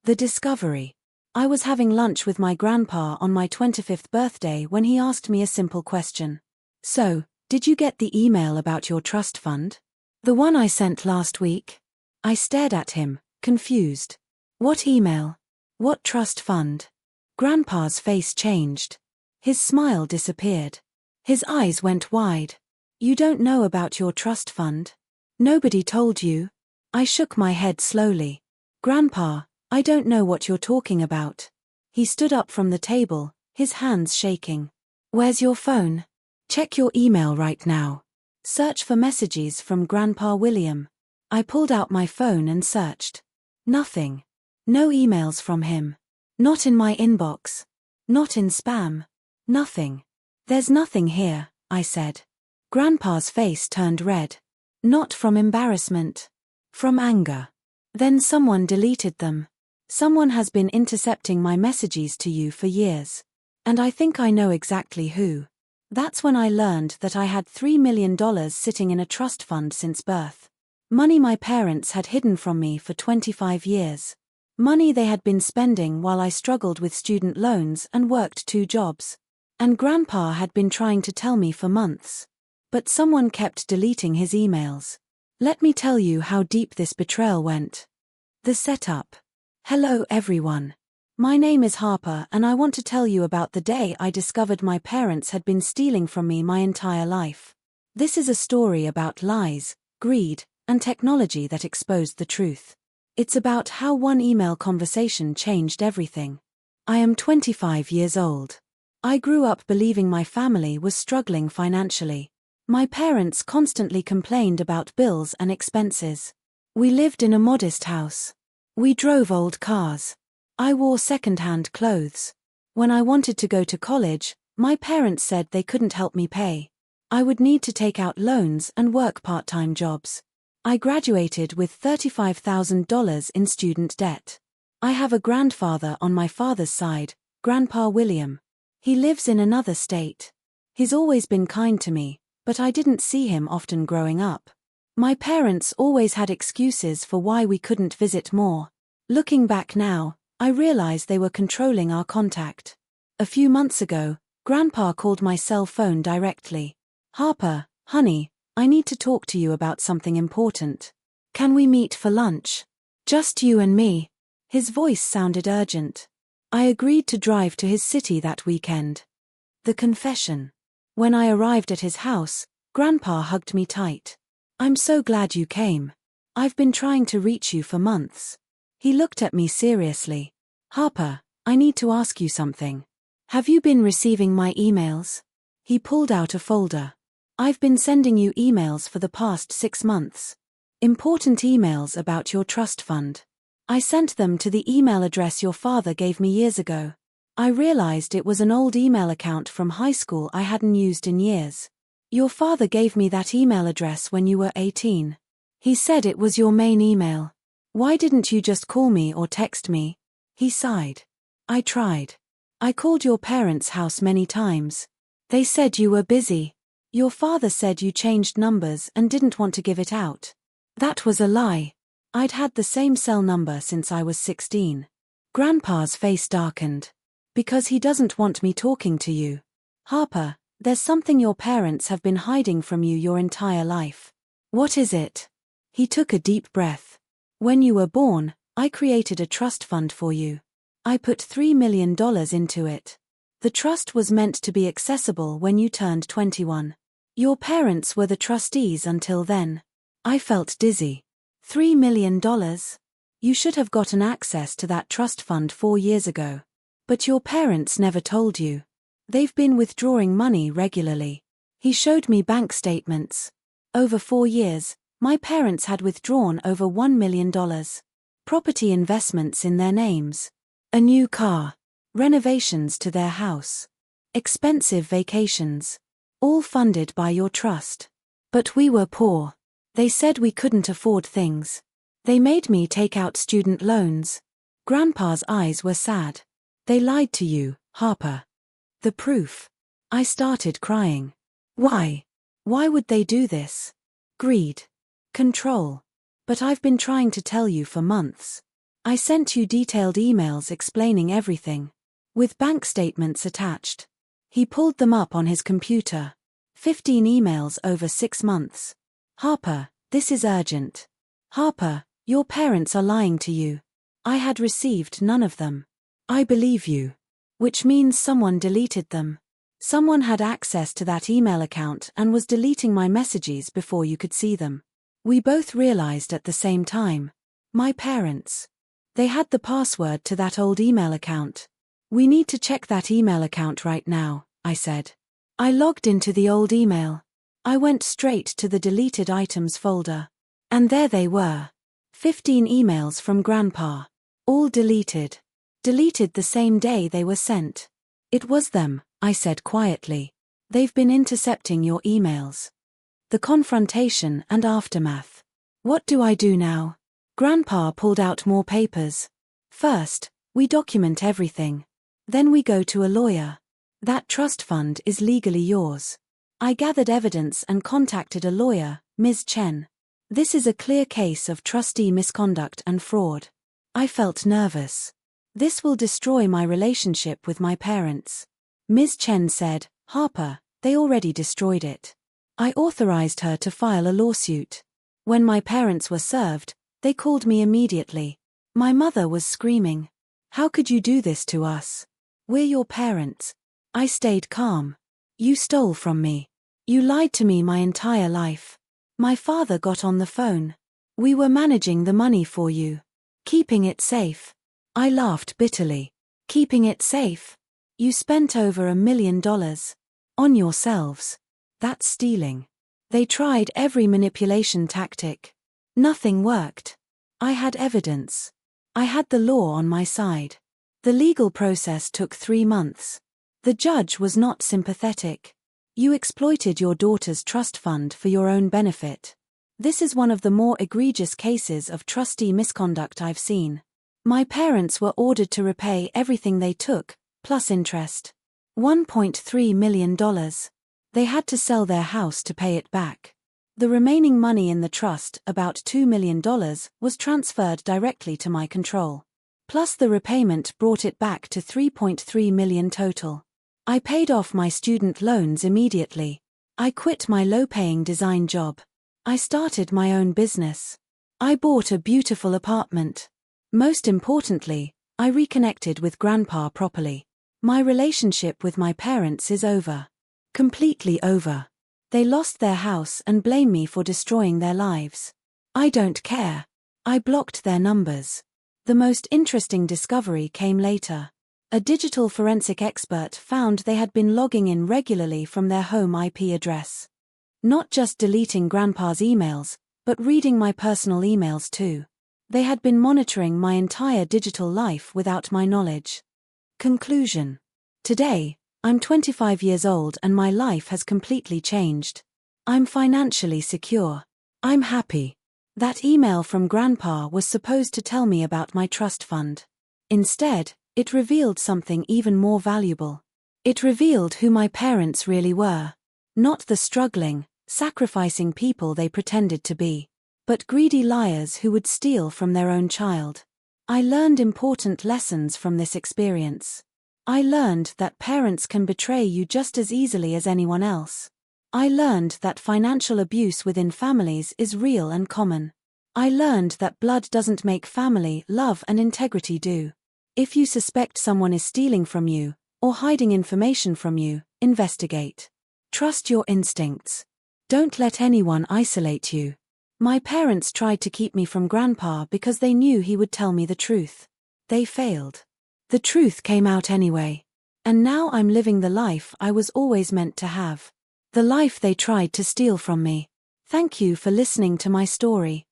The discovery. I was having lunch with my grandpa on my 25th birthday when he asked me a simple question. So, did you get the email about your trust fund? The one I sent last week? I stared at him, confused. What email? What trust fund? Grandpa's face changed. His smile disappeared. His eyes went wide. You don't know about your trust fund? Nobody told you? I shook my head slowly. Grandpa, I don't know what you're talking about. He stood up from the table, his hands shaking. Where's your phone? Check your email right now. Search for messages from Grandpa William. I pulled out my phone and searched. Nothing. No emails from him. Not in my inbox. Not in spam. Nothing. There's nothing here, I said. Grandpa's face turned red. Not from embarrassment. From anger. Then someone deleted them. Someone has been intercepting my messages to you for years. And I think I know exactly who. That's when I learned that I had $3 million sitting in a trust fund since birth. Money my parents had hidden from me for 25 years. Money they had been spending while I struggled with student loans and worked 2 jobs. And Grandpa had been trying to tell me for months. But someone kept deleting his emails. Let me tell you how deep this betrayal went. The setup. Hello everyone. My name is Harper and I want to tell you about the day I discovered my parents had been stealing from me my entire life. This is a story about lies, greed, and technology that exposed the truth. It's about how one email conversation changed everything. I am 25 years old. I grew up believing my family was struggling financially. My parents constantly complained about bills and expenses. We lived in a modest house. We drove old cars. I wore second-hand clothes. When I wanted to go to college, my parents said they couldn't help me pay. I would need to take out loans and work part-time jobs. I graduated with $35,000 in student debt. I have a grandfather on my father's side, Grandpa William. He lives in another state. He's always been kind to me, but I didn't see him often growing up. My parents always had excuses for why we couldn't visit more. Looking back now, I realize they were controlling our contact. A few months ago, Grandpa called my cell phone directly. Harper, honey, I need to talk to you about something important. Can we meet for lunch? Just you and me. His voice sounded urgent. I agreed to drive to his city that weekend. The confession. When I arrived at his house, Grandpa hugged me tight. I'm so glad you came. I've been trying to reach you for months. He looked at me seriously. Harper, I need to ask you something. Have you been receiving my emails? He pulled out a folder. I've been sending you emails for the past 6 months. Important emails about your trust fund. I sent them to the email address your father gave me years ago. I realized it was an old email account from high school I hadn't used in years. Your father gave me that email address when you were 18. He said it was your main email. Why didn't you just call me or text me? He sighed. I tried. I called your parents' house many times. They said you were busy. Your father said you changed numbers and didn't want to give it out. That was a lie. I'd had the same cell number since I was 16. Grandpa's face darkened. Because he doesn't want me talking to you. Harper, there's something your parents have been hiding from you your entire life. What is it? He took a deep breath. When you were born, I created a trust fund for you. I put $3 million into it. The trust was meant to be accessible when you turned 21. Your parents were the trustees until then. I felt dizzy. $3 million? You should have gotten access to that trust fund 4 years ago. But your parents never told you. They've been withdrawing money regularly. He showed me bank statements. Over 4 years, my parents had withdrawn over $1 million. Property investments in their names. A new car. Renovations to their house. Expensive vacations. All funded by your trust. But we were poor. They said we couldn't afford things. They made me take out student loans. Grandpa's eyes were sad. They lied to you, Harper. The proof. I started crying. Why? Why would they do this? Greed. Control. But I've been trying to tell you for months. I sent you detailed emails explaining everything, with bank statements attached. He pulled them up on his computer. 15 emails over 6 months. Harper, this is urgent. Harper, your parents are lying to you. I had received none of them. I believe you. Which means someone deleted them. Someone had access to that email account and was deleting my messages before you could see them. We both realized at the same time. My parents. They had the password to that old email account. We need to check that email account right now, I said. I logged into the old email. I went straight to the deleted items folder. And there they were. 15 emails from Grandpa. All deleted. Deleted the same day they were sent. It was them, I said quietly. They've been intercepting your emails. The confrontation and aftermath. What do I do now? Grandpa pulled out more papers. First, we document everything. Then we go to a lawyer. That trust fund is legally yours. I gathered evidence and contacted a lawyer, Ms. Chen. This is a clear case of trustee misconduct and fraud. I felt nervous. This will destroy my relationship with my parents. Ms. Chen said, Harper, they already destroyed it. I authorized her to file a lawsuit. When my parents were served, they called me immediately. My mother was screaming. How could you do this to us? We're your parents. I stayed calm. You stole from me. You lied to me my entire life. My father got on the phone. We were managing the money for you. Keeping it safe. I laughed bitterly. Keeping it safe? You spent over $1 million. On yourselves. That's stealing. They tried every manipulation tactic. Nothing worked. I had evidence. I had the law on my side. The legal process took 3 months. The judge was not sympathetic. You exploited your daughter's trust fund for your own benefit. This is one of the more egregious cases of trustee misconduct I've seen. My parents were ordered to repay everything they took, plus interest. $1.3 million. They had to sell their house to pay it back. The remaining money in the trust, about $2 million, was transferred directly to my control. Plus the repayment brought it back to $3.3 million total. I paid off my student loans immediately. I quit my low-paying design job. I started my own business. I bought a beautiful apartment. Most importantly, I reconnected with Grandpa properly. My relationship with my parents is over. Completely over. They lost their house and blame me for destroying their lives. I don't care. I blocked their numbers. The most interesting discovery came later. A digital forensic expert found they had been logging in regularly from their home IP address. Not just deleting Grandpa's emails, but reading my personal emails too. They had been monitoring my entire digital life without my knowledge. Conclusion. Today, I'm 25 years old and my life has completely changed. I'm financially secure. I'm happy. That email from Grandpa was supposed to tell me about my trust fund. Instead, it revealed something even more valuable. It revealed who my parents really were. Not the struggling, sacrificing people they pretended to be, but greedy liars who would steal from their own child. I learned important lessons from this experience. I learned that parents can betray you just as easily as anyone else. I learned that financial abuse within families is real and common. I learned that blood doesn't make family, love and integrity do. If you suspect someone is stealing from you, or hiding information from you, investigate. Trust your instincts. Don't let anyone isolate you. My parents tried to keep me from Grandpa because they knew he would tell me the truth. They failed. The truth came out anyway. And now I'm living the life I was always meant to have. The life they tried to steal from me. Thank you for listening to my story.